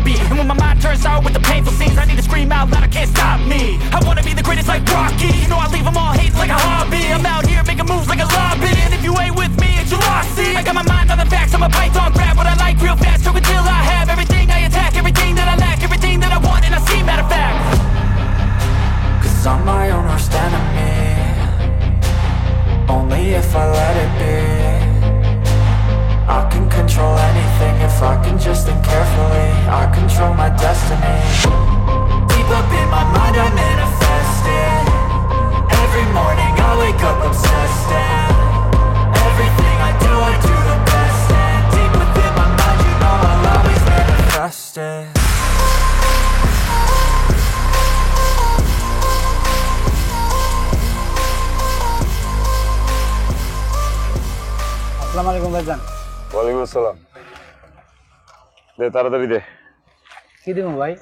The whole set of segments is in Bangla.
be. And when my mind turns sour with the painful scenes, I need to scream out loud, I can't stop me. I wanna be the greatest like Rocky. You know I leave them all hating like a hobby. I'm out here making moves like a lobby. And if you ain't with me, it's your loss, see. I got my mind on the facts, I'm a python, grab what I like real fast. Talk until I have everything I attack, everything that I lack, everything that I want, and I see, matter of fact. Cause I'm my own worst enemy. Only if I let it be. I can control anything if I can just think carefully. I control my destiny. Deep up in my mind I manifest it. Every morning I wake up obsessed, and everything I do the best. And deep within my mind you know I'll always manifest it. আসসালামু আলাইকুম ভাইজান। ওয়ালাইকুম আসসালাম। দে তাড়াতাড়ি দে। কি দিব ভাই?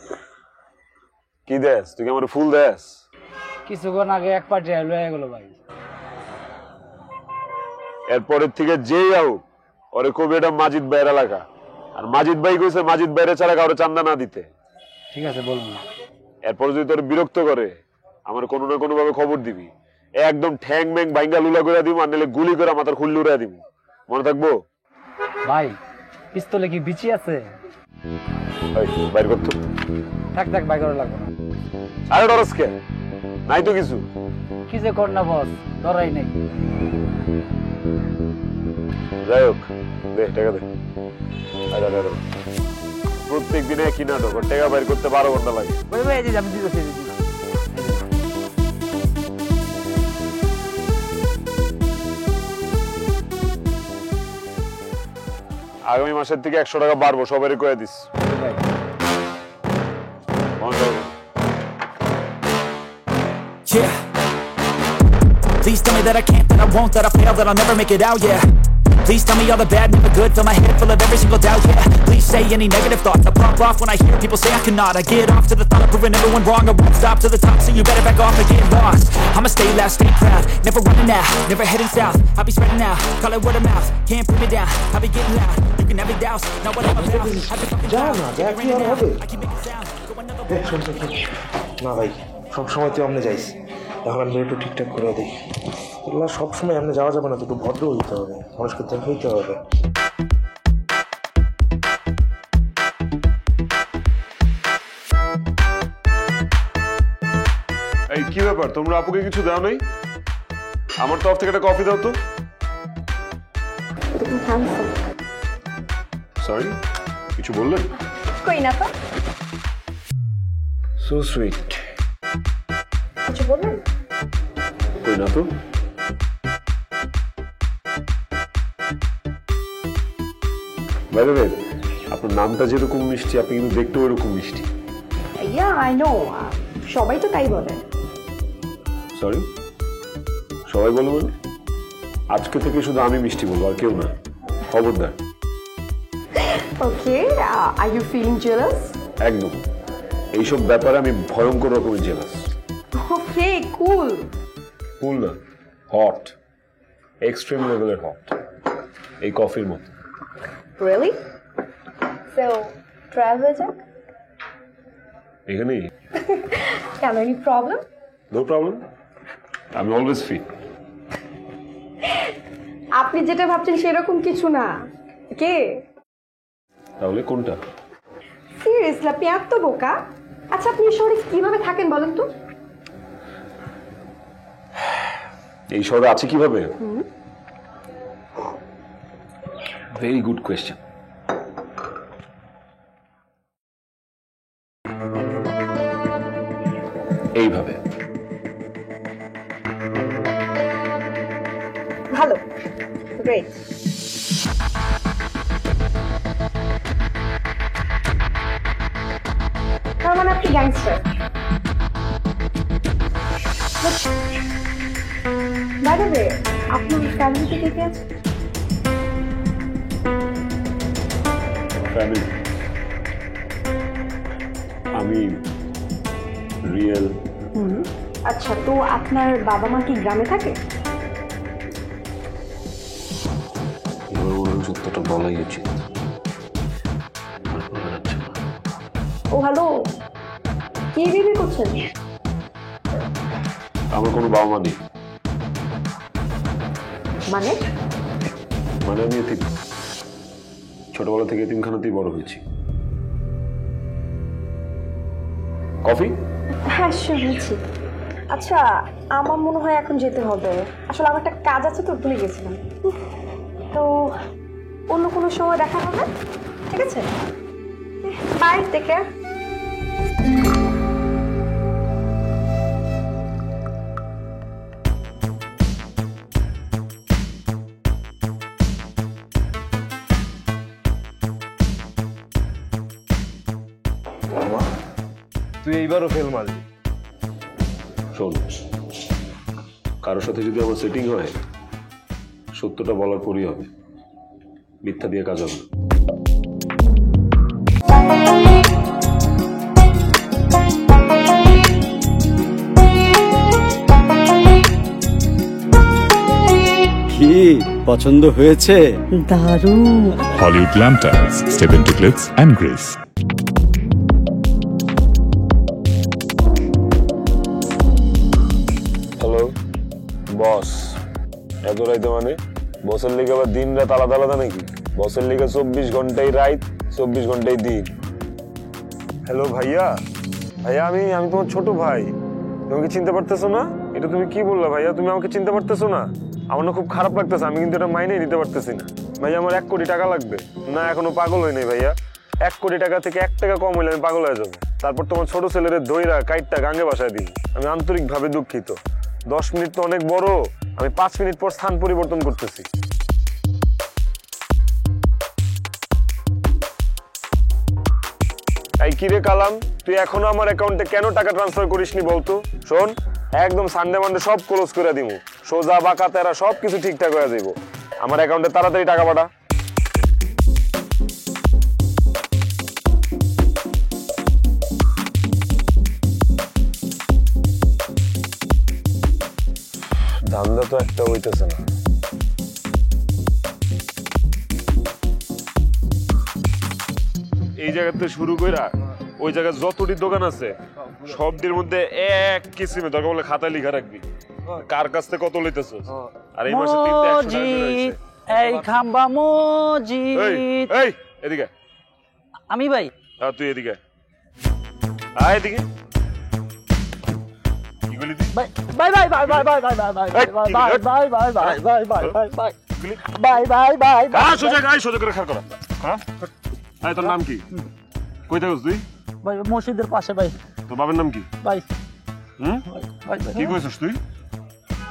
কি দেস? তুই কি আমার ফুল দেস? কিছুক্ষণ আগে এক পার্টি আইলো এগুলো ভাই। এরপরের থেকে যেই আউক ওরে কবি এটা মাজিদ ভাইয়ের এলাকা, আর মাজিদ ভাই কইছে মাজিদ ভাইয়ের ছাড়া কারো চান্দা না দিতে। ঠিক আছে বলবো। এরপর যদি তোর বিরক্ত করে আমার কোনো না কোনো ভাবে খবর দিবি, একদম ঠ্যাং ম্যাং বাইঙ্গা লুলা করে দিব, আর নাহলে গুলি করে মাথার খুল্লি উড়াই দিব, মনে থাকবো? ভাই পিস্তলে কি বিচি আছে? বাইর করতো থাক থাক বাইর করা লাগবে না। আরে ডরস কে? নাই তো কিছু। কি যে কর না বস, ডরাই নেই। যাই হোক দে টাকা দে। প্রত্যেক দিনে একই নাটক, টাকা বাইর করতে 12 ঘন্টা লাগে। ভাই ভাই এই যে আমি দিতেছি। আগামী মাসের থেকে 100 টাকা বাড়বো, সবাই কয়ে this. Yeah. Please tell me that I can't, that I won't, that I fail, that I'll never make it out, yeah. Please tell me all the bad, never good, fill my head full of every single doubt, yeah. Please say any negative thoughts, I pop off when I hear people say I cannot. I get off to the thought of proving everyone wrong, I won't stop to the top, so you better back off and get lost. I'ma stay loud, stay proud, never running out, never heading south. I'll be spreading out, call it word of mouth, can't put me down, I'll be getting loud. You can have it douse, know what I'm about. I've been fucking down, I keep making sound, go another way. না ভাই সবসময় তুই আমনে যাইস, এখন আমি একটু ঠিকঠাক করে দিই। এগুলো সবসময় আমনে যাওয়া যাবে না, তো একটু ভদ্র হইতে হবে, মানুষকে হইতে হবে। এই কি ব্যাপার, তোমরা আপুকে কিছু দাও নাই? আমার তরফ থেকে একটা কফি দাও তো। সরি, কিছু বললেন? কই না তো। So sweet. কিছু বললেন? কই না তো। বাই দ্য ওয়ে, আপনার নামটা যেরকম মিষ্টি, আপনি কিন্তু দেখতেও এরকম মিষ্টি। ইয়া আই নো, সবাই তো তাই বলে। সরি, সবাই বলে মানে? আজকে থেকে শুধু আমি মিষ্টি বলবো, আর কেউ না, খবরদার। ওকে, আর ইউ ফিলিং জেলাস? একদম, এইসব ব্যাপারে আমি ভয়ঙ্কর রকমের জেলাস। ওকে কুল। কুল না, হট, এক্সট্রিম লেভেলের হট, এই কফির মতো। রিয়েলি? সো ট্রাই হয়ে যাক এখানেই? কেন, any problem? No problem, I am always free. আপনি যেটা ভাবছেন সেরকম কিছু না। কে? তাহলে কোনটা? সিরিয়াসলি আপনি এত বোকা? আচ্ছা আপনি শহরে কিভাবে থাকেন বলেন তো? এই শহরে আছে কিভাবে? Very good question. এইভাবে। ভালো, গ্রেট। তার মানে আপনি গ্যাংস্টার। বাই দ্য ওয়ে, আপনার ফ্যামিলিতে কে কে আছে? ফ্যামিলি? আমি রিয়েল। আচ্ছা, তো আপনার বাবা মা কি গ্রামে থাকে? সত্যটা বলাই উচিত। ও হ্যালো, কি বিবি করছেন? আমার কোনো বাবা মা নেই। মানে মানে আমি এতিম, ছোটবেলা থেকে এতিমখানাতেই বড় হয়েছি। কফি? হ্যাঁ শুনেছি। আচ্ছা, আমার মনে হয় এখন যেতে হবে, আসলে আমার একটা কাজ আছে তো, ভুলে গেছিলাম। তো অন্য কোনো সময় দেখা হবে, ঠিক আছে? Bye, take care. তুই এইবারও ফেল মারলি। শোন, কারোর সাথে যদি আমার সেটিং হয়, সত্যটা বলার পরই হবে, মিথ্যা দিয়ে কাজ হবে না। কি পছন্দ হয়েছে? দারুণ। Hollywood Glam Tiles, Step into Glitz and Grace. Hello boss, এত রাইতে মানে? বসের লিগে আবার দিন রাত আলাদা আলাদা নাকি? বসের লিগে 24 ঘন্টাই রাত, 24 ঘন্টাই দিন। হ্যালো ভাইয়া, ভাইয়া আমি তোমার ছোট ভাই, তুমি কি চিনতে পারতেছো না? এটা তুমি কি বললা ভাইয়া? তুমি আমাকে চিনতে পারতেছো না? আমার না খুব খারাপ লাগতেছে, আমি কিন্তু এটা মাইনে নিতে পারতেছি না। ভাইয়া আমার 1 কোটি টাকা লাগবে। না এখনো পাগল হই নাই ভাইয়া, 1 কোটি টাকা থেকে 1 টাকা কম হইলে আমি পাগল হয়ে যাবো। তারপর তোমার ছোট ছেলের দইরা কাইটটা গাঙ্গে বাসায় দিই। আমি আন্তরিকভাবে দুঃখিত। 10 মিনিট তো অনেক বড়, আমি 5 মিনিট পর স্থান পরিবর্তন করতেছি। এই কিরে কালাম, তুই এখনো আমার অ্যাকাউন্টে কেন টাকা ট্রান্সফার করিসনি বলতো? শোন, একদম সানডে মানডে সব ক্লোজ করে দিমু, সোজা বাঁকা তেরা সব কিছু ঠিকঠাক হয়ে যাইব। আমার অ্যাকাউন্টে তাড়াতাড়ি টাকা পাঠা। ধান্দা তো একটা হইতেছে না। এই জায়গাতে শুরু কইরা ওই জায়গায় যতটি দোকান আছে সবটির মধ্যে এক কিসিমে দরকার বলে খাতায় লিখা রাখবি কার কাছ থেকে কত লইতেছ। আর এই মাসে 300 টাকা করে হইছে। এই খাম্বা মজিদ। এই এদিকে। আমি ভাই? হ্যাঁ তুই এদিকে আয়, এদিকে। কি বলি তুই? Bye bye bye bye bye bye bye bye bye bye bye bye bye bye bye bye bye bye bye. হ্যাঁ সোজা গায়, সোজা করে খাড় করা। হ্যাঁ এই তোর নাম কি? কই থাকস তুই? ভাই মসজিদের পাশে ভাই। তোর বাবার নাম কি? ভাই ভাই কি কইছস তুই?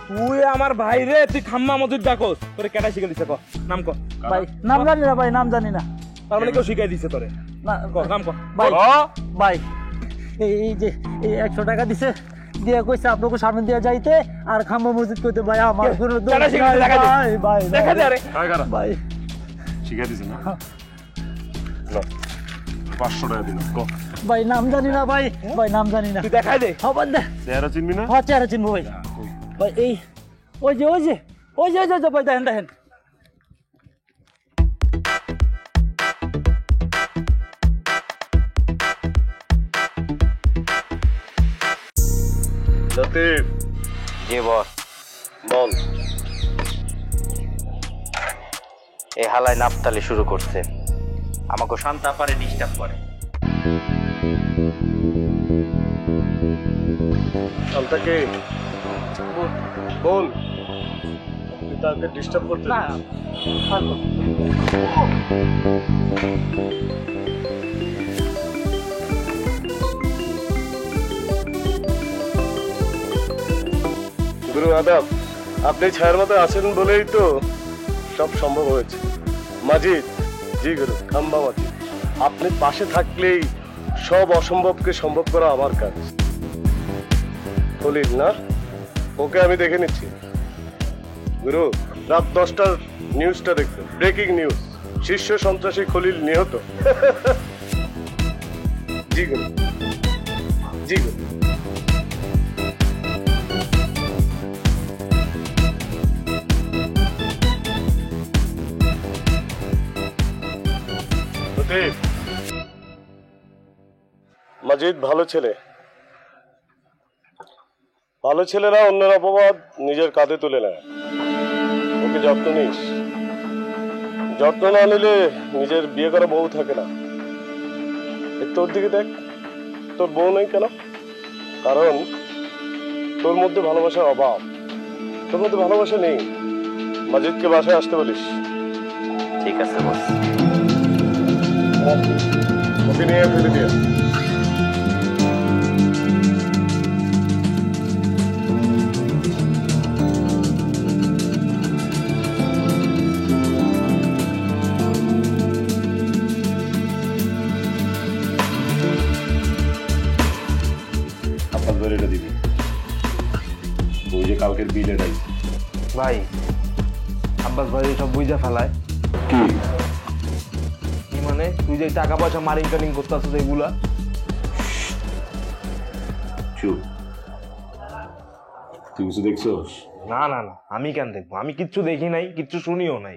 তুই আমার ভাই রে, তুই খাম্মা মজুদ ডাকস। তোরে কেডা শিখাই দিছে? ক নাম ক। ভাই নাম জানি না, ভাই নাম জানি না। তার মানে কেউ শিখাই দিছে তোরে? না ক নাম ক। ভাই ভাই এই যে এই 100 টাকা দিছে, দিয়ে কইছে আপনাকে সামনে দিয়ে যাইতে, আর খাম্বা মসজিদ কইতে। ভাই আমার কোনো দোষ নাই ভাই। ভাই দেখা দে আরে। আয় কারা ভাই শিখাই দিছ না? না 500 টাকা দিলাম। ক ভাই নাম জানি না ভাই। ভাই নাম জানি না। তুই দেখাই দে। খবর দে। চেহারা চিনবি না? হ্যাঁ চেহারা চিনবো ভাই। ভাই এই ওই যে ওই যে ওই যে ওই যে ভাই দেখেন দেখেন। লতিফ। জি বস। বল। এই হালায় নাপতালি শুরু করছে, আমাকে শান্তা পারে ডিস্টার্ব করে। শান্তাকে বল তুই তাকে ডিস্টার্ব করতে না গুরু আদাব, আপনি ছায়ার মতো আছেন বলেই তো সব সম্ভব হয়েছে। মাজিদ। জি গুরু। খাম্বা মাজিদ, আপনি পাশে থাকলেই সব অসম্ভবকে সম্ভব করা আমার কাজ। খলিল না, ওকে আমি দেখে নিচ্ছি। গুরু রাত 10টার নিউজটা দেখবেন, ব্রেকিং নিউজ, শীর্ষ সন্ত্রাসী খলিল নিহত। জি গুরু। জি গুরু। মাজিদ ভালো ছেলে, ভালো ছেলেরা অন্যের অপবাদ নিজের কাঁধে তুলে নেয়। ওকে যত্ন নিস, যত্ন না নিলে নিজের বিয়ে করা বউ থাকে না। তোর দিকে দেখ, তোর বউ নেই কেন? কারণ তোর মধ্যে ভালোবাসার অভাব, তোর মধ্যে ভালোবাসা নেই। মাজিদকে বাসায় আসতে বলিস। ঠিক আছে বস। ওকে নিয়ে ফেলে দিয়ে এটা দিবি। ওই যে কালকের বিল এটাই ভাই আব্বাস ভাই সব বুঝা ফেলায়। কি কি মানে তুই যে টাকা পয়সা মারিং কারিং করতে আসছিস এগুলা? চুপ, তুই কিছু দেখছোস? না না না, আমি কেন দেখবো? আমি কিচ্ছু দেখি নাই, কিচ্ছু শুনিও নাই।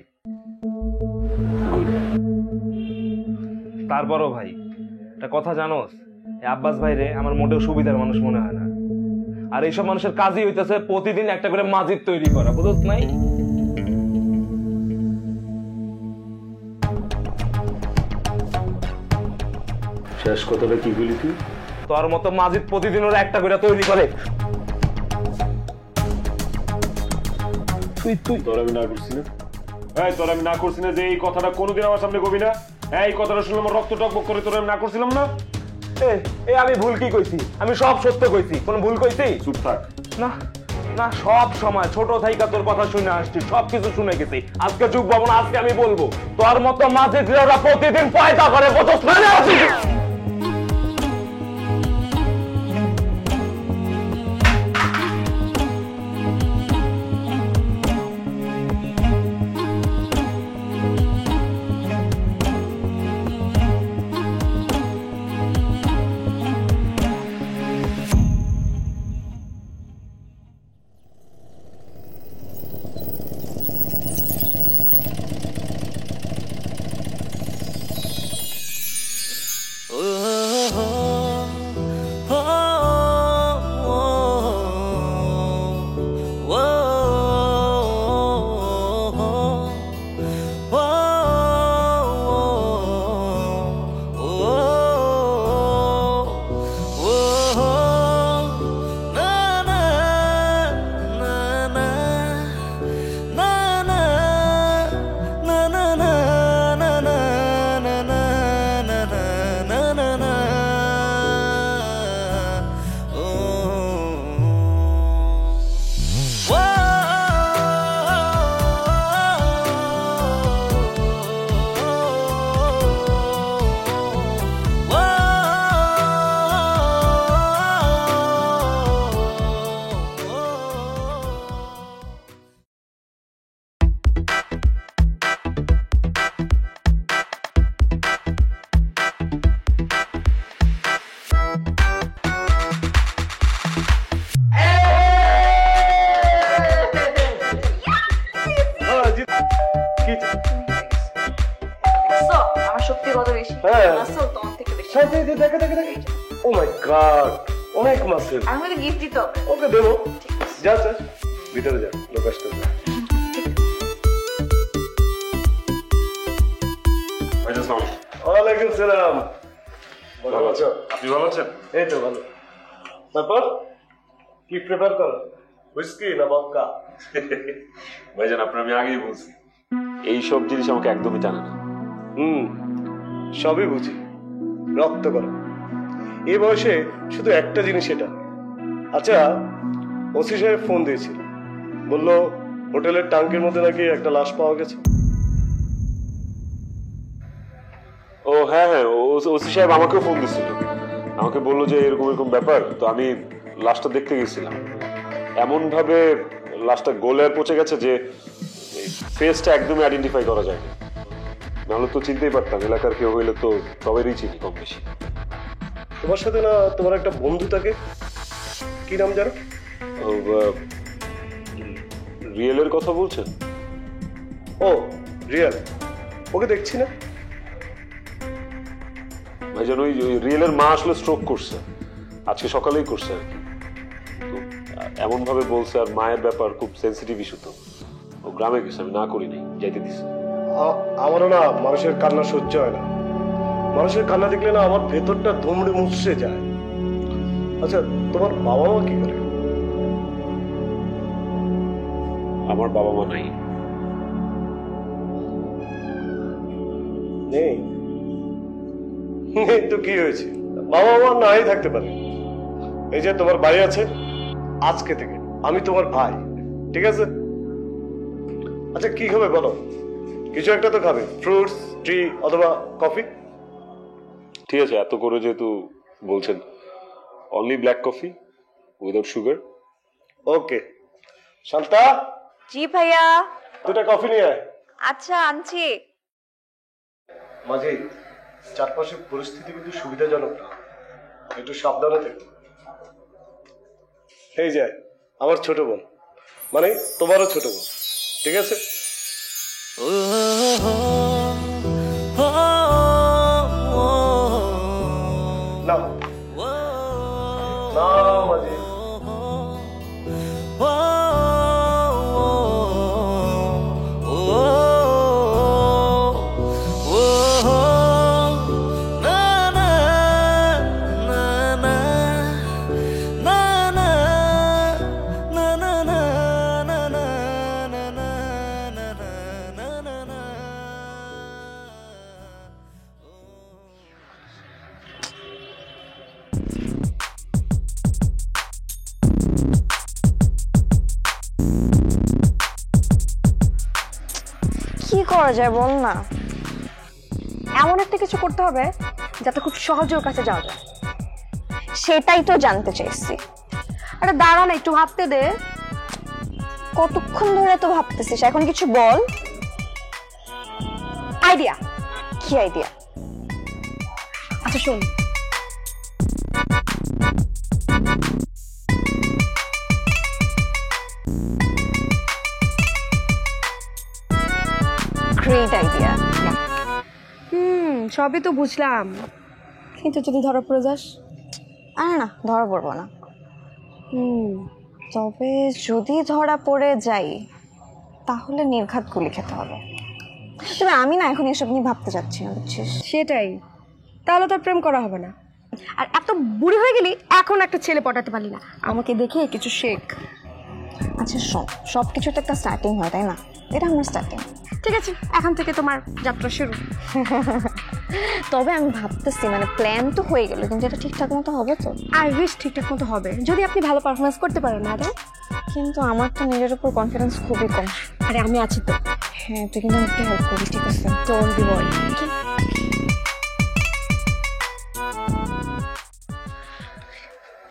তারপরও ভাই একটা কথা জানোস, এই আব্বাস ভাই রে আমার মোটেও সুবিধার মানুষ মনে হয় না। আর এইসব মানুষের কাজই হইতেছে প্রতিদিন একটা করে মাজিদ তৈরি করা, বুঝছ নাই? শেষ কথাটা কি বলি তুই? তোর মতো মাজিদ প্রতিদিন ওরা একটা করে তৈরি করে। তোর আমি না করছি না? তোর আমি না করছি না যে এই কথাটা কোনোদিন আমার সামনে কবি না? এই কথাটা শুনলে আমার রক্ত টকবক করে। তোর আমি না করছিলাম না? আমি ভুল কি কইছি? আমি সব সত্য কইছি, কোন ভুল কইছি? চুপ থাক। না না, সব সময় ছোট থাইকা তোর কথা শুনে আসছি, সবকিছু শুনে গেছি। আজকে চুপ পাবো না, আজকে আমি বলবো তোর মতো মাঝে ওরা প্রতিদিন পয়দা করে বুঝছ না? অনেক মাসের আমাকে গিফট দিতে হবে। ওকে দেবো, যা যা ভিতরে যা, লোক আসতে। ওয়ালাইকুম সালাম। ভালো আছো? আপনি ভালো আছেন? এই তো ভালো। তারপর কি প্রিপেয়ার করো? হুইস্কি না ভদকা? ভাইজান আপনার আমি আগেই বলছি এই সব জিনিস আমাকে একদমই টানে না। সবই বুঝি, রক্ত করো। এই বয়সে শুধু একটা জিনিস এটা। আচ্ছা, ওসি সাহেব ফোন দিয়েছিল, বললো হোটেলের ট্যাঙ্কের মধ্যে নাকি একটা লাশ পাওয়া গেছে। ও হ্যাঁ হ্যাঁ, ওসি সাহেব আমাকেও ফোন দিচ্ছিল, আমাকে বললো যে এরকম এরকম ব্যাপার। তো আমি লাশটা দেখতে গেছিলাম। এমন ভাবে লাশটা গলে আর পচে গেছে যে ফেসটা একদমই আইডেন্টিফাই করা যায় না। নাহলে তো চিনতেই পারতাম, এলাকার কেউ হইলে তো সবারই চিনি কম বেশি। তোমার সাথে না তোমার একটা বন্ধু থাকে, কি নাম জানো? রিয়েলের কথা বলছেন? ও রিয়েল, ওকে দেখছি না। ভাইজান ওই রিয়েলের মা আসলে স্ট্রোক করছে, আজকে সকালেই করছে আর কি। তো এমন ভাবে বলছে, আর মায়ের ব্যাপার খুব সেন্সিটিভ ইস্যু, তো ও গ্রামে গেছে, আমি না করি নাই, যাইতে দিছে। আমারও না মানুষের কান্না সহ্য হয় না। মানুষের কান্না দেখলে না আমার ভেতরটা ধুমড়ে মুচড়ে যায়। আচ্ছা, তোমার বাবা মা কি করে? আমার বাবা মা নাই। নেই? তো কি হয়েছে, বাবা মা নাই থাকতে পারে। এই যে তোমার ভাই আছে, আজকে থেকে আমি তোমার ভাই, ঠিক আছে? আচ্ছা কি খাবে বলো, কিছু একটা তো খাবে, ফ্রুটস, টি অথবা কফি। ঠিক আছে, এত করে যেহেতু বলছেন, only black coffee without sugar. Okay. Shanta, জি ভাইয়া। দুটা কফি নিয়ে আয়। আচ্ছা আনছি। মাঝে চারপাশের পরিস্থিতি কিন্তু সুবিধাজনক না, একটু সাবধানে থেকো। এই যে আমার ছোট বোন, মানে তোমারও ছোট বোন, ঠিক আছে? না না মাঝে কি করা যায় বল না? এমন একটা কিছু করতে হবে যাতে খুব সহজে ওর কাছে যাওয়া যায়। সেটাই তো জানতে চাইছি। আরে দাঁড়া না, একটু ভাবতে দে। কতক্ষণ ধরে তো ভাবতেছিস, এখন কিছু বল। আইডিয়া। কি আইডিয়া? আচ্ছা শোন, গ্রেট আইডিয়া। সবই তো বুঝলাম, কিন্তু যদি ধরা পড়ে যাস? আরে না, ধরা পড়বো না। তবে যদি ধরা পড়ে যাই তাহলে নির্ঘাত গুলি খেতে হবে। তবে আমি না এখন এসব নিয়ে ভাবতে চাচ্ছি না, বুঝছিস? সেটাই। তাহলে তোর প্রেম করা হবে না। আর এত বুড়ি হয়ে গেলি, এখন একটা ছেলে পটাতে পারলি না। আমাকে দেখে কিছু শেখ। আচ্ছা শোন, সব কিছু তো একটা স্টার্টিং হয়, তাই না? এটা আমার স্টার্টিং। ঠিক আছে, এখন থেকে তোমার যাত্রা শুরু। তবে আমি ভাবতেছি, মানে প্ল্যান তো হয়ে গেল, কিন্তু এটা ঠিকঠাক মতো হবে তো? আই উইশ ঠিকঠাক মতো হবে, যদি আপনি ভালো পারফরমেন্স করতে পারেন। না কিন্তু আমার তো নিজের উপর কনফিডেন্স খুবই কম। আরে আমি আছি তো। হ্যাঁ, তুই কিন্তু আমাকে হেল্প করিস, ঠিক আছে? ডোন্ট বি ওয়ারি।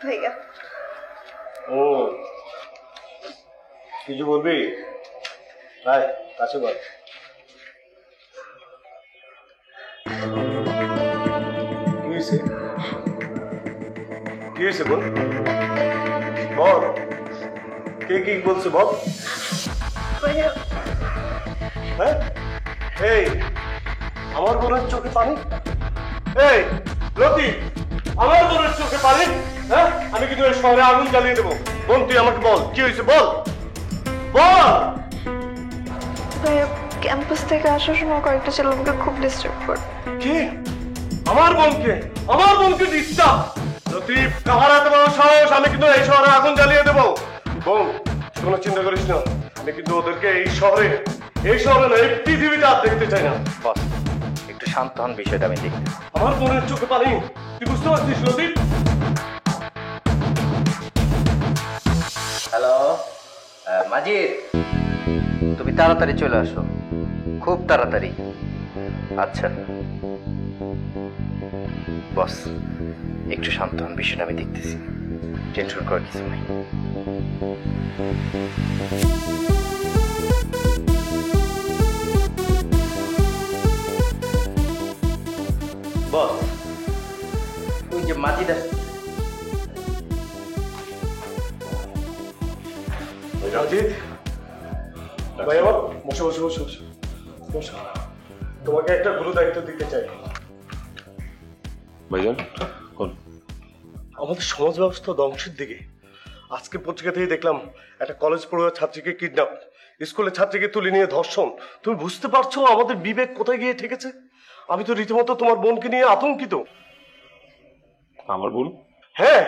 ভাইয়া, ও কিছু বলবি? ভাই কাছে বল। কি হয়েছে? কি হয়েছে বল, বল। কে কি বলছে বল। হ্যাঁ, এই আমার বোনের চোখে পানি? এই লতি, আমার বোনের চোখে পানি? হ্যাঁ, আমি কিন্তু এই শহরে আগুন জ্বালিয়ে দেবো। বোন তুই আমাকে বল, কি হয়েছে বল, বল। ক্যাম্পাস থেকে আসার সময় কয়েকটা ছেলে আমাকে খুব ডিস্টার্ব করে। কি? আমার বোনকে ডিস্টার্ব? লতিফ, কাহার এত বড় সাহস? আমি কিন্তু এই শহরে আগুন জ্বালিয়ে দেবো। বোন কোনো চিন্তা করিস না, আমি কিন্তু ওদেরকে এই শহরে না, এই পৃথিবীতে আর দেখতে চাই না। বস একটু শান্ত হন, বিষয়টা আমি দেখি। আমার বোনের চোখে পানি, তুই বুঝতে পারছিস লতিফ? হ্যালো মাজিদ, তুমি তাড়াতাড়ি চলে আসো, খুব তাড়াতাড়ি। আচ্ছা বস একটু শান্ত হন, বিষয়টা আমি দেখতেছি, টেনশন করার কিছু নেই। বস ওই যে মাজিদ আসছে। রাজিদ ভাই, আমার বসো বসো বসো বসো বসো। তোমাকে একটা গুরু দায়িত্ব দিতে চাই। ভাইজান কোন আমাদের সমাজ ব্যবস্থা ধ্বংসের দিকে। আজকে পত্রিকা থেকে দেখলাম একটা কলেজ পড়ুয়া ছাত্রীকে কিডন্যাপ, স্কুলের ছাত্রীকে তুলে নিয়ে ধর্ষণ। তুমি বুঝতে পারছো আমাদের বিবেক কোথায় গিয়ে ঠেকেছে? আমি তো রীতিমতো তোমার বোনকে নিয়ে আতঙ্কিত। আমার বোন? হ্যাঁ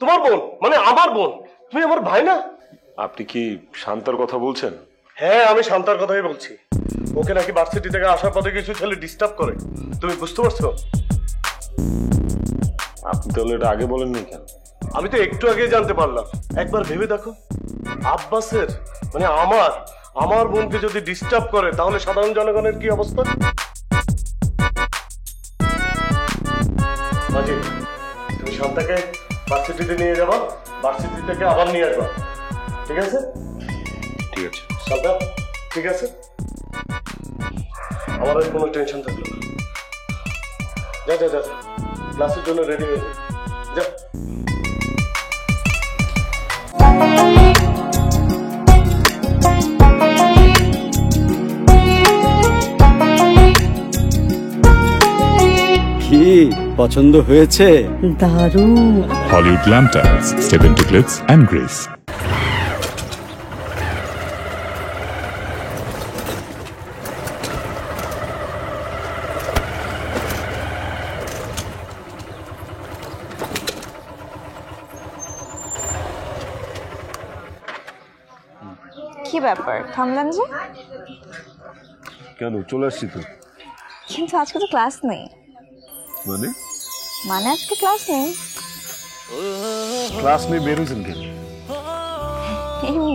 তোমার বোন, মানে আমার বোন। তুমি আমার ভাই না? আপনি কি শান্তার কথা বলছেন? হ্যাঁ আমি শান্তার কথাই বলছি। ওকে নাকি ভার্সিটি থেকে আসার পথে কিছু ছেলে ডিস্টার্ব করে। তুমি বুঝতে পারছো? আপনি তাহলে এটা আগে বলেননি কেন? আমি তো একটু আগে জানতে পারলাম। একবার ভেবে দেখো, আব্বাসের মানে আমার বোনকে যদি ডিস্টার্ব করে তাহলে সাধারণ জনগণের কি অবস্থা? মাঝি, তুমি শান্তাকে ভার্সিটিতে নিয়ে যাবা, ভার্সিটি থেকে আবার নিয়ে আসবা, ঠিক আছে? ঠিক আছে শান্তা, ঠিক আছে? আমার আর কোনো টেনশন থাকলো না। যা যা যা, ক্লাসের জন্য রেডি হয়ে যা। কি পছন্দ হয়েছে? দারুণ। Hollywood Glam Tiles, Step into Glitz and Grace. কি ব্যাপার, থামলেন যে? কেন, চলে আসছি তো। কিন্তু আজকে তো ক্লাস নেই। মানে আজকে ক্লাস নেই। ক্লাস নিয়ে বের হয়েছেন কেন? এমনি।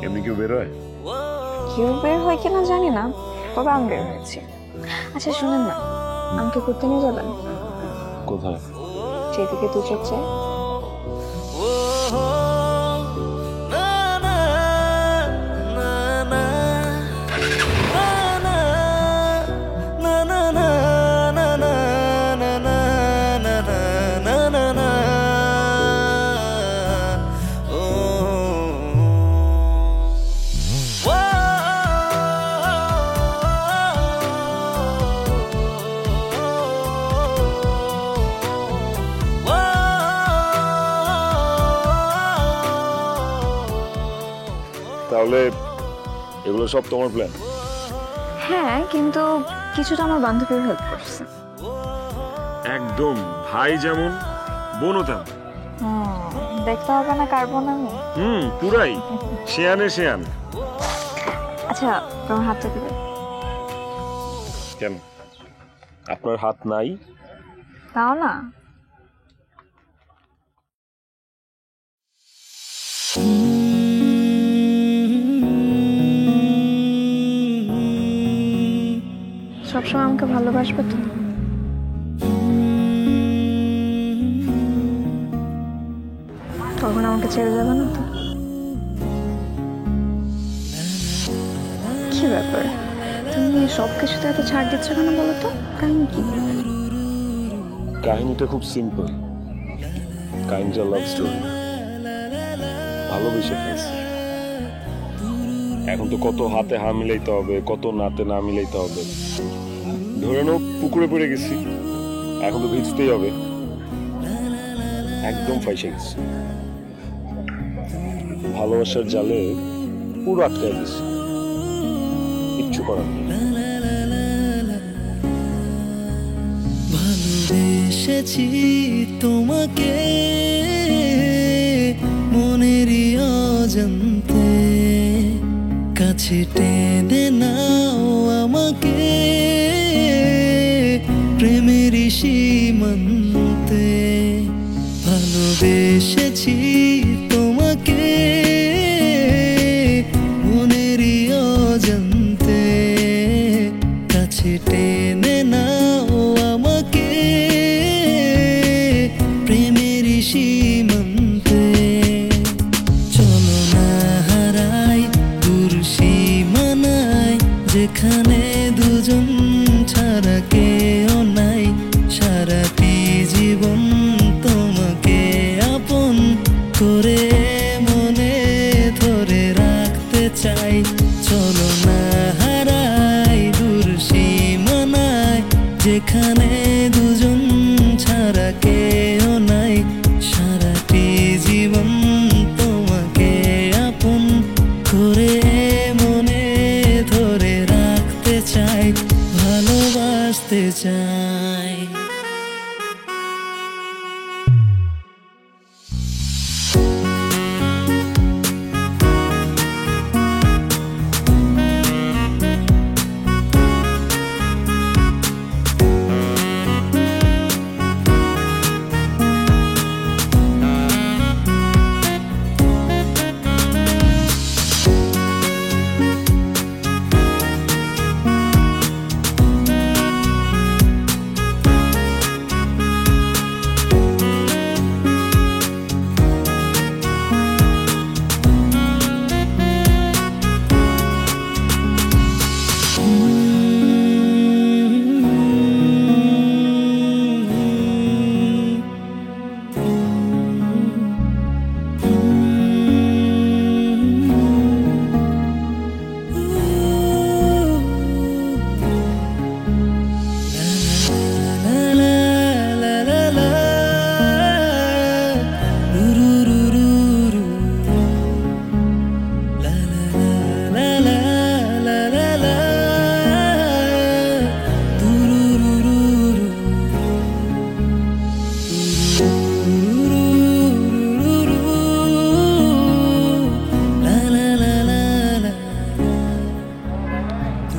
এমনি কেউ বের হয়? কেউ বের হয় কিনা জানি না, তবে আমি বের হয়েছি। আচ্ছা শুনেন না, আমাকে ঘুরতে নিয়ে যাবেন? কোথায়? যেদিকে দু চোখ চায়। তাহলে এগুলো সব তোমার প্ল্যান? হ্যাঁ, কিন্তু কিছুটা আমার বান্ধবীর হেল্প করছে। একদম ভাই যেমন, বোনও তেমন। দেখতে হবে না কার বোন আমি? পুরাই শেয়ানে। আচ্ছা তোমার হাতটা দিবে? কেন, আপনার হাত নাই? তাও না। সবসময় আমাকে ভালোবাসবে তো? তখন আমাকে ছেড়ে যাবে না তো? কি ব্যাপার, তুমি সবকিছুতে এত ছাড় দিচ্ছ কেন বলো তো? কারণ কি? কাহিনীটা খুব সিম্পল। কাহিনীটা লাভ স্টোরি, ভালোবেসে ফেলছি। এখন তো কত হাতে হা মিলাইতে হবে, কত নাতে না মিলাইতে হবে। ধরে নাও পুকুরে পড়ে গেছি, এখন তো ভিজতেই হবে। একদম ফাইসে গেছি, ভালোবাসার জালে পুরো আটকায় গেছি, কিচ্ছু করার নেই। ভালোবেসেছি তোমাকে মনেরই অজান্তে, কাছে টেনে নাও আমাকে প্রেমেরই সীমান্তে। ভালোবেসেছি তোমাকে মনেরই অজান্তে, কাছে টেনে নাও আমাকে প্রেমেরই সীমান্তে। চলো না হারাই দূর সীমানায়, যেখানে দুজন ছাড়া কেউ নাই। সারাটি জীবন তোমাকে আপন করে মনে ধরে রাখতে চাই। চলো না হারাই দূর সীমানায়, যেখানে দুজন ছাড়া কেউ নাই, সারাটি জীবন তোমাকে আপন করে মনে ধরে রাখতে চাই, ভালোবাসতে চাই।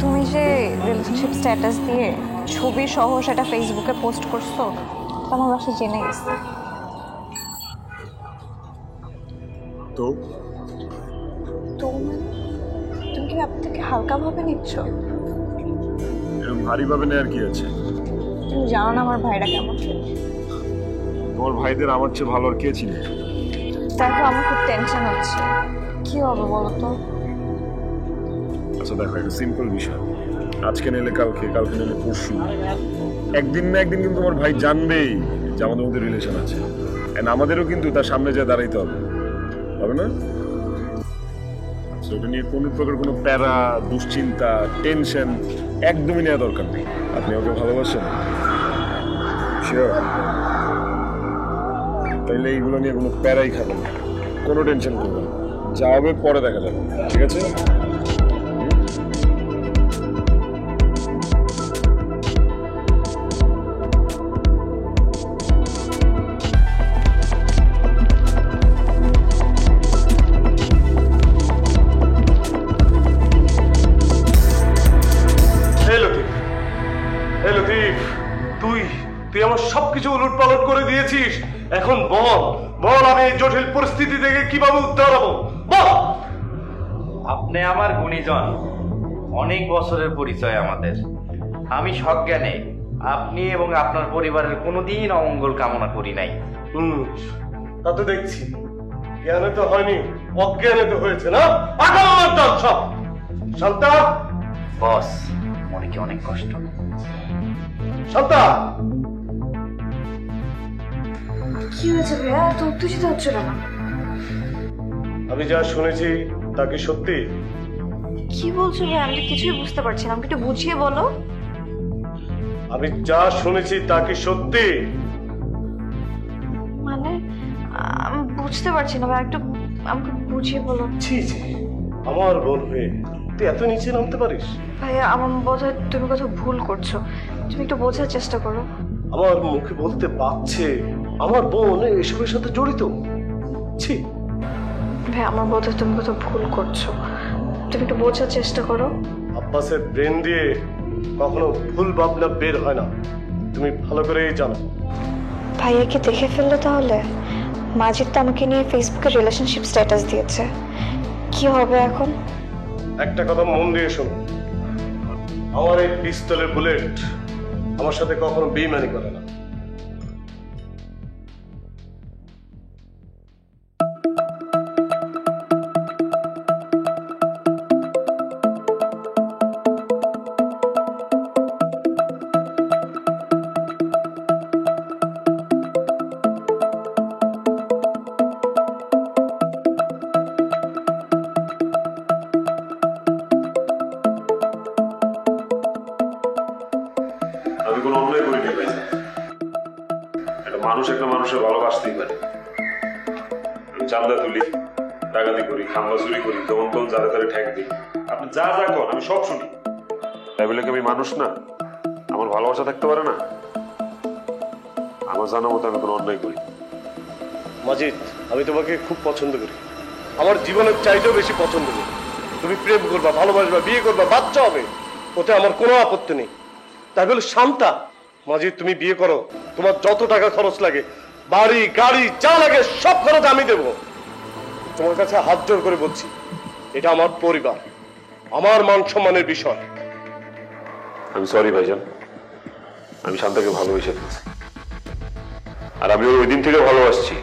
তুমি যে রিলেশনশিপ স্ট্যাটাস দিয়ে ছবি সহ সেটা ফেসবুকে পোস্ট করছো, আমার বাসা জেনে গেছে। তো তুমি কি ব্যাপারটাকে হালকাভাবে নিচ্ছ? এরকম ভারী ভাবে নেওয়ার কি আছে? তুমি জানো না আমার ভাইরা কেমন ছিল। তোমার ভাইদের আমার চেয়ে ভালো আর কে ছিল? দেখো আমার খুব টেনশন হচ্ছে, কি হবে বলো তো? আচ্ছা দেখো, একটা সিম্পল বিষয়, আজকে নিলে কালকে, কালকে নিলে পরশু, একদিন না একদিন কিন্তু তোমার ভাই জানবেই যে আমাদের মধ্যে রিলেশন আছে, এন্ড আমাদেরও কিন্তু তার সামনে যা দাঁড়াইতে হবে, হবে না? এটা নিয়ে কোনো প্রকার কোনো প্যারা, দুশ্চিন্তা, টেনশন একদমই নেওয়া দরকার নেই। আপনি ওকে ভালোবাসেন? শিওর? তাইলে এইগুলো নিয়ে কোনো প্যারাই খাবেন না, কোনো টেনশন করবেন না, যা হবে পরে দেখা যাবে, ঠিক আছে? তুই আমার সবকিছু উলট পালট করে দিয়েছিস। এখন বল বল আমি এই জটিল পরিস্থিতি থেকে কিভাবে উদ্ধার হবো, বল। আপনি আমার গুণীজন, অনেক বছরের পরিচয় আমাদের। আমি সজ্ঞানে আপনি এবং আপনার পরিবারের কোনোদিন অমঙ্গল কামনা করি নাই। তা তো দেখছি জ্ঞানে তো হয়নি, অজ্ঞানে তো হয়েছে না। আগাম আমার দল সব। শান্তা বস, মনে কি অনেক কষ্ট? শান্তা, কি হয়েছে ভাইয়া, এত উত্তেজিত হচ্ছে কেন? আমি যা শুনেছি তা কি সত্যি? কি বলছো ভাইয়া, আমি কিছুই বুঝতে পারছি না, আমাকে একটু বুঝিয়ে বলো। আমি যা শুনেছি তা কি সত্যি? মানে আমি বুঝতে পারছি না ভাইয়া, একটু আমাকে বুঝিয়ে বলো। ছি ছি, আমার বোন হয়ে তুই এত নিচে নামতে পারিস? ভাইয়া আমার বোধহয় তুমি কোথাও ভুল করছো, তুমি একটু বোঝার চেষ্টা করো। আমার মুখে বলতে পারছে আমার বোন এসবের সাথে জড়িত? ছি ভাই, আমার বোধহয় তুমি কোথাও ভুল করছো, তুমি একটু বোঝার চেষ্টা করো। আব্বাসের ব্রেন দিয়ে কখনো ভুল ভাবনা বের হয় না, তুমি ভালো করেই জানো। ভাইয়াকে দেখে ফেললো তাহলে? মাজিদ তো আমাকে নিয়ে ফেসবুকে রিলেশনশিপ স্ট্যাটাস দিয়েছে, কি হবে এখন? একটা কথা মন দিয়ে শোনো, আমার এই পিস্তলের বুলেট আমার সাথে কখনো বেইমানি করে না। আমি আমি কোনো অন্যায় করিনি ভাই। একটা মানুষ একটা মানুষের ভালোবাসতেই পারে। আমি চাঁদা তুলি, ডাকাতি করি, খাম্বা চুরি করি, দমন দমন যারে তারে ঠ্যাং দিই, আপনি যা যা করেন আমি সব শুনি। তাই বলে কি আমি মানুষ না? আমার ভালোবাসা থাকতে পারে না? আমার জানা মতো আমি কোনো অন্যায় করি। মাজিদ, আমি তোমাকে খুব পছন্দ করি, আমার জীবনের চাইতেও বেশি পছন্দ করি। তুমি প্রেম করবা, ভালোবাসবা, বিয়ে করবা, বাচ্চা হবে, ওতে আমার কোনো আপত্তি নেই। তাই বলে শান্তা, মাজিদ তুমি বিয়ে করো, তোমার যত টাকা খরচ লাগে, বাড়ি গাড়ি যা লাগে সব খরচ আমি দেব। তোমার কাছে হাত জোর করে বলছি, এটা আমার পরিবার, আমার মান সম্মানের বিষয়। আমি সরি ভাইজান, আমি শান্তাকে ভালোবেসে ফেলছি। আর আমি ওই দিন থেকে ভালোবাসছি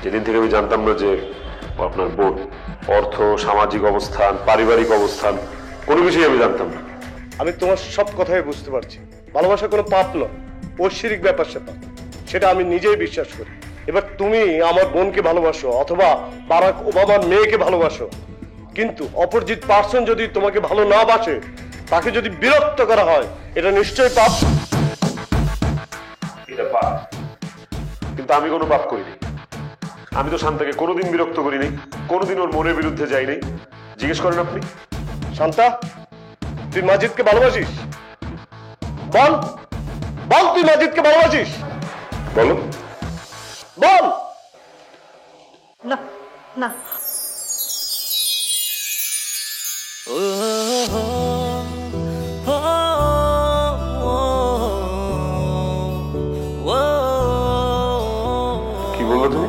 যেদিন থেকে আমি জানতাম না যে ও আপনার বোন। অর্থ, সামাজিক অবস্থান, পারিবারিক অবস্থান কোনো কিছুই আমি জানতাম না। আমি তোমার সব কথাই বুঝতে পারছি। ভালোবাসা কোনো পাপ নয়, ঐশ্বরিক ব্যাপার স্যাপার, সেটা আমি নিজেই বিশ্বাস করি। এবার তুমি আমার বোনকে ভালোবাসো অথবা বারাক ওবামার মেয়েকে ভালোবাসো, কিন্তু অপরিচিত পার্সন যদি তোমাকে ভালো না বাসে, তাকে যদি বিরক্ত করা হয়, এটা নিশ্চয়ই পাপ। এটা পাপ, কিন্তু আমি কোনো পাপ করিনি। আমি তো শান্তাকে কোনোদিন বিরক্ত করিনি, কোনোদিন ওর মনের বিরুদ্ধে যাইনি। জিজ্ঞেস করেন আপনি। শান্তা, তুই মাজিদকে ভালোবাসিস? বল বল, তুই মাজিদকে ভালোবাসিস? বলো, বল। না না, কি বললো তুমি?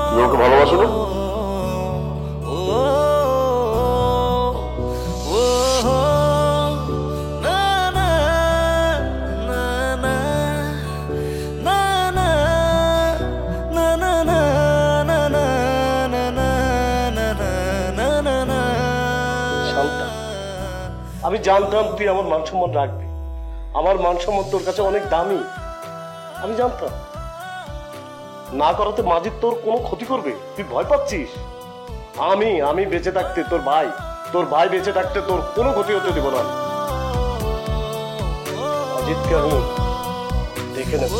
তুমি ওকে ভালোবাসো না? আমি জানতাম তুই আমার মান সম্মান রাখবি, আমার মান সম্মান তোর কাছে অনেক দামি। আমি জানতাম না করাতে মাজিদ তোর কোনো ক্ষতি করবে, তুই ভয় পাচ্ছিস। আমি বেঁচে থাকতে তোর ভাই বেঁচে থাকতে তোর কোনো ক্ষতি হতে দেব না। মাজিদকে আমি দেখে নেব।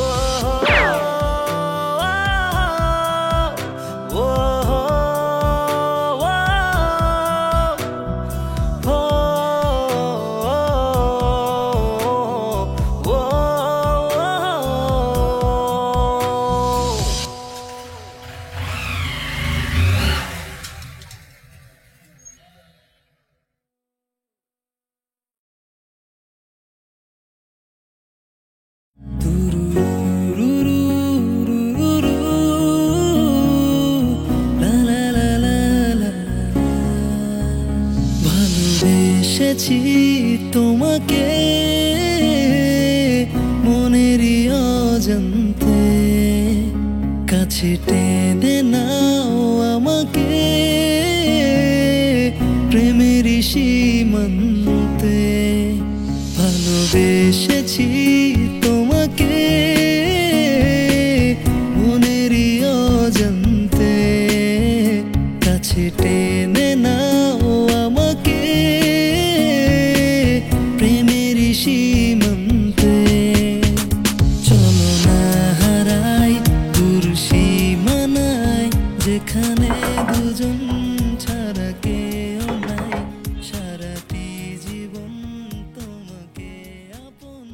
ভালোবেসেছি তোমাকে মনেরই অজান্তে, কাছে টেনে নাও আমাকে প্রেমেরই সীমান্তে। ভালোবেসেছি তোমাকে মনেরই অজান্তে, কাছে টেনে নাও আমাকে প্রেমেরই সীমান্তে। চলো না হারাই দূর সীমানায়, যেখানে দুজন ছাড়া কেউ নাই, সারাটি জীবন তোমাকে আপন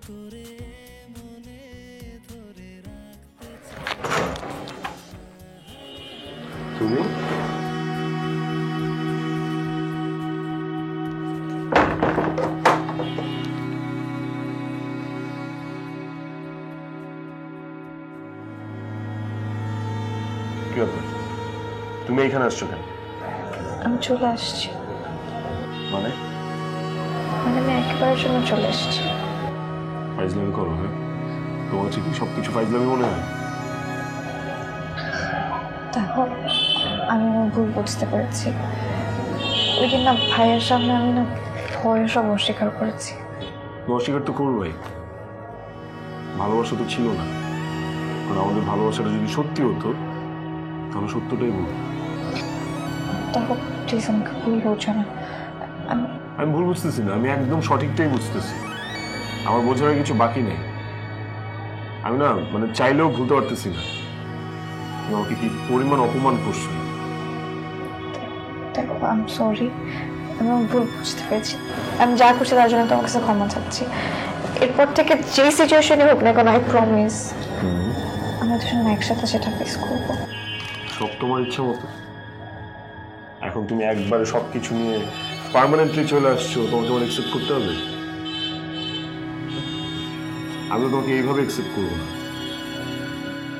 করে মনে ধরে রাখতে চাই। তুমি কি ব্যাপার? তুমি এইখানে আসছো কেন? আমি চলে আসছি। মানে আমি একেবারের জন্য চলে আসছি। ফাইজলামি করো? হ্যাঁ, তোমার কাছে কি সবকিছু ফাইজলামি মনে হয়? দেখো, আমি আমার ভুল বুঝতে পেরেছি, লেকিন না ভাইয়ের সামনে আমি না ভয়ে সব অস্বীকার করেছি। অস্বীকার তো করবোই, ভালোবাসা তো ছিল না। কারণ আমাদের ভালোবাসাটা যদি সত্যি হতো তাহলে সত্যটাই বলবো। দেখো প্লিজ, আমাকে ভুল বলছো না। আমি আমি ভুল বুঝতেছি না, আমি একদম সঠিকটাই বুঝতেছি। আমার বোঝার কিছু বাকি নেই। আমি না মানে চাইলেও ভুলতে পারতেছি না আমাকে কি পরিমাণ অপমান করছো। দেখো আই এম সরি, আমি ভুল বুঝতে পেরেছি। আমি যা করছি তার জন্য তোমার কাছে ক্ষমা চাচ্ছি। এরপর থেকে যে সিচুয়েশনে হোক না কেন আই প্রমিস আমরা দুজন একসাথে সেটা ফেস করবো। সব তোমার ইচ্ছা মতো। এখন তুমি একবারে সবকিছু নিয়ে পার্মানেন্টলি চলে আসছো, তোমাকে আমার অ্যাকসেপ্ট করতে হবে। আমি তোমাকে এইভাবে অ্যাকসেপ্ট করবো না।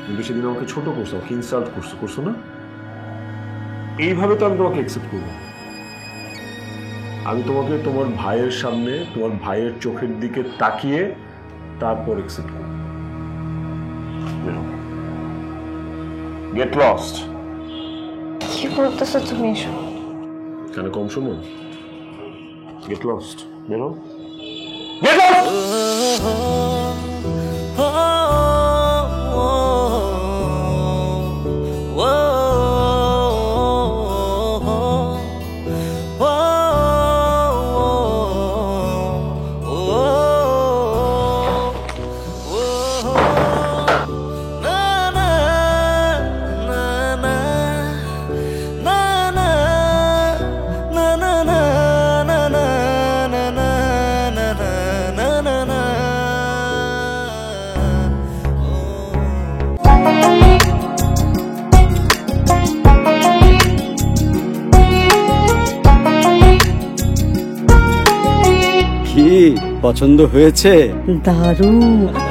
কিন্তু সেদিন আমাকে ছোট করছো, আমাকে ইনসাল্ট করছো না? এইভাবে তো আমি তোমাকে অ্যাকসেপ্ট করবো। আমি তোমাকে তোমার ভাইয়ের সামনে তোমার ভাইয়ের চোখের দিকে তাকিয়ে তারপর অ্যাকসেপ্ট করবো। Get lost. কি বলতেছো তুমি এসব? কেন কম শোনো? গেট লস্ট, বেরো। কি পছন্দ হয়েছে? দারুণ।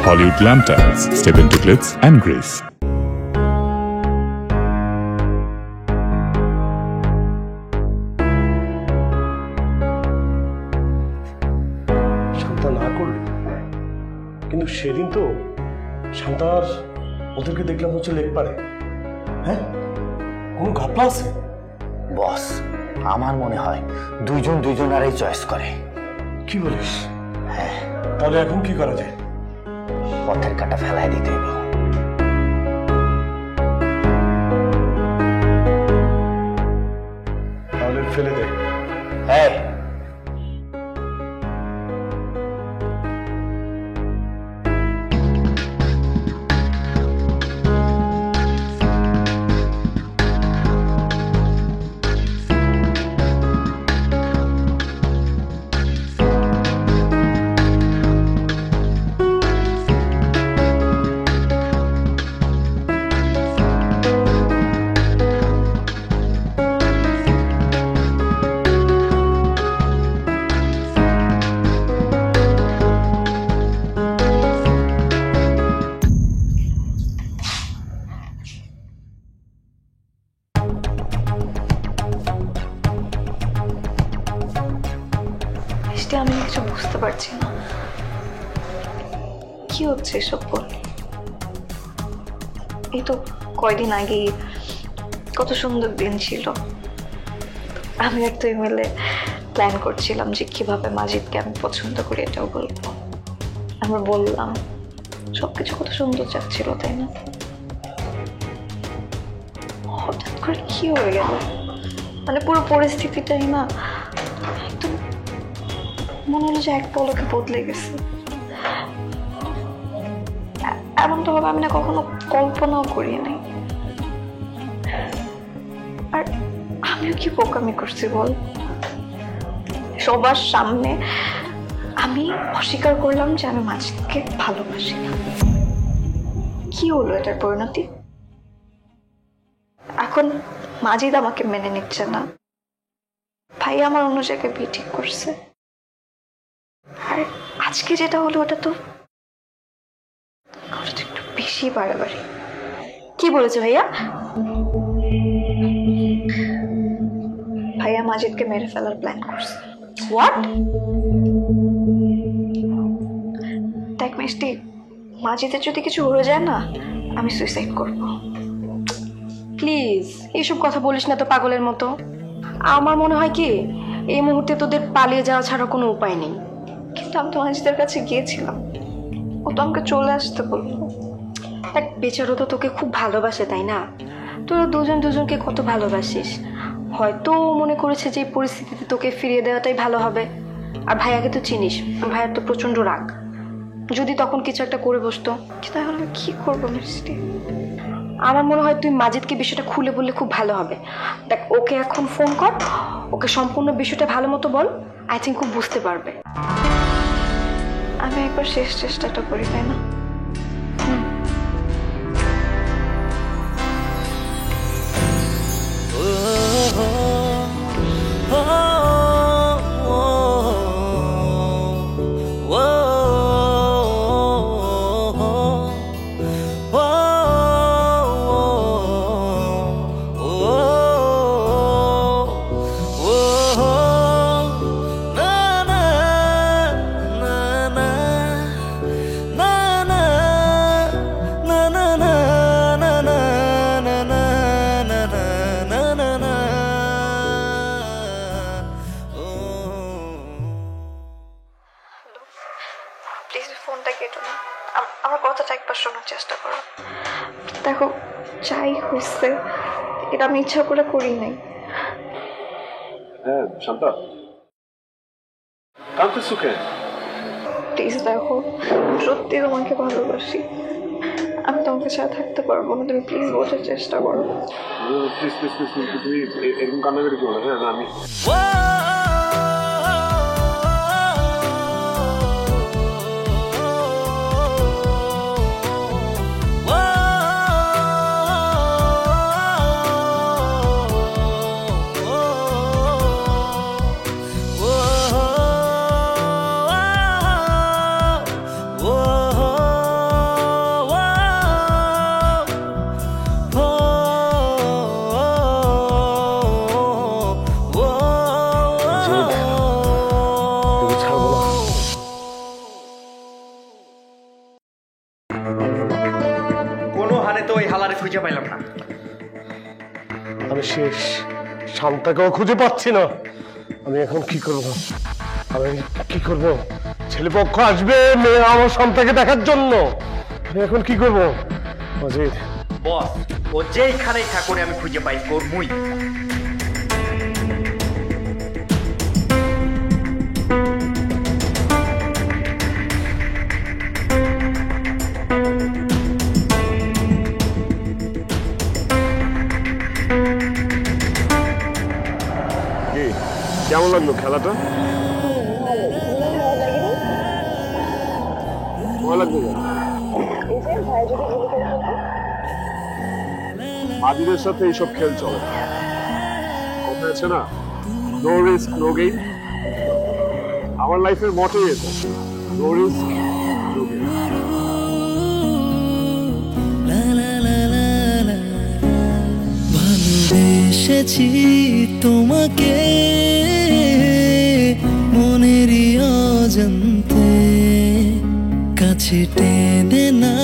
Hollywood Glam Tiles, step into glitz and grace. Shanta না করল, কিন্তু সেদিন তো শান্তার ওদেরকে দেখলাম হচ্ছে লেক পারে। হ্যাঁ, কোনো ঘাপলা আছে? বস, আমার মনে হয় দুইজন দুইজনারই চয়েস করে। কি বলিস? হ্যাঁ। তাহলে এখন কি করা যায়? পথের কাটা ফেলাই দিতে হইব। তাহলে ফেলে দে। হ্যাঁ, আমি কিছু বুঝতে পারছি না কি হচ্ছে এসব বল। এই তো কয়দিন আগে কত সুন্দর দিন ছিল, আমি আর তুই মিলে প্ল্যান করছিলাম যে কিভাবে মাজিদকে আমি পছন্দ করি এটাও বলবো। আমরা বললাম, সবকিছু কত সুন্দর যাচ্ছিল তাই না? হঠাৎ করে কি হয়ে গেল, মানে পুরো পরিস্থিতিটাই না একদম মনে হলো যে এক পলকে বদলে গেছে। এমনটা হবে আমি না কখনো কল্পনাও করি নাই। আর আমিও কি বোকামি করছি বল, সবার সামনে আমি অস্বীকার করলাম যে আমি মাজিদকে ভালোবাসি না। কি হলো এটার পরিণতি? এখন মাজিদ আমাকে মেনে নিচ্ছে না, ভাই আমার অন্য জায়গায় বিয়ে ঠিক করছে। আর আজকে যেটা হলো ওটা তো একটু বেশি বাড়াবাড়ি। কি বলেছে ভাইয়া? ভাইয়া মাজিদকে মেরে ফেলার প্ল্যান করছে। হোয়াট? দেখ মিষ্টি, মাজিদের যদি কিছু হয়ে যায় না, আমি সুইসাইড করব। প্লিজ এইসব কথা বলিস না তো পাগলের মতো। আমার মনে হয় কি এই মুহূর্তে তোদের পালিয়ে যাওয়া ছাড়া কোনো উপায় নেই। কিন্তু আমি তো মাজিদের কাছে গিয়েছিলাম, ও তো আমাকে চলে আসতে বললো। এক বেচারো তো তোকে খুব ভালোবাসে তাই না? তোরা দুজন দুজনকে কত ভালোবাসিস, হয়তো মনে করেছে যে এই পরিস্থিতিতে তোকে ফিরিয়ে দেওয়াটাই ভালো হবে। আর ভাইয়াকে তো চিনিস, ভাইয়ার তো প্রচন্ড রাগ। যদি তখন কিছু একটা করে বসতো, কিন্তু এখন আমি কি করবো মিষ্টি? আমার মনে হয় তুই মাজিদকে বিষয়টা খুলে বললে খুব ভালো হবে। দেখ, ওকে এখন ফোন কর, ওকে সম্পূর্ণ বিষয়টা ভালো মতো বল, আই থিঙ্ক খুব বুঝতে পারবে। আমি একবার শেষ চেষ্টাটা করি, তাই না? প্লিজ ফোনটা কেটো না, আমার কথাটা একবার শোনার চেষ্টা করো। দেখো, যাই হচ্ছে এটা আমি ইচ্ছা করে করি নাই। হ্যাঁ শান্তা, কাঁদতেছো কেন? প্লিজ দেখো, সত্যি তোমাকে ভালোবাসি, আমি তোমাকে ছাড়া থাকতে পারবো না, তুমি প্লিজ বোঝার চেষ্টা করো। প্লিজ প্লিজ প্লিজ তুমি এরকম কান্নাকাটি করো না। হ্যাঁ আমি খুঁজে পাইলাম না। আমি শেষ, শান্তাকেও খুঁজে পাচ্ছি না। আমি এখন কি করব? আমি কি করব? ছেলেপক্ষ আসবে মেয়ে আমার শান্তাকে দেখার জন্য, আমি এখন কি করব? অজিত বস, ও যেইখানেই থাকুন আমি খুঁজে পাই করবই। কেমন লাগলো খেলাটা? মাজিদের সাথে এইসব খেল চলে, কথা আছে না, নো রিস্ক নো গেইন। আমার লাইফের মটোই এটা, নো রিস্ক নো গেইন। ভালোবেসেছি তোমাকে মনেরই অজান্তে, কাছে টেনে না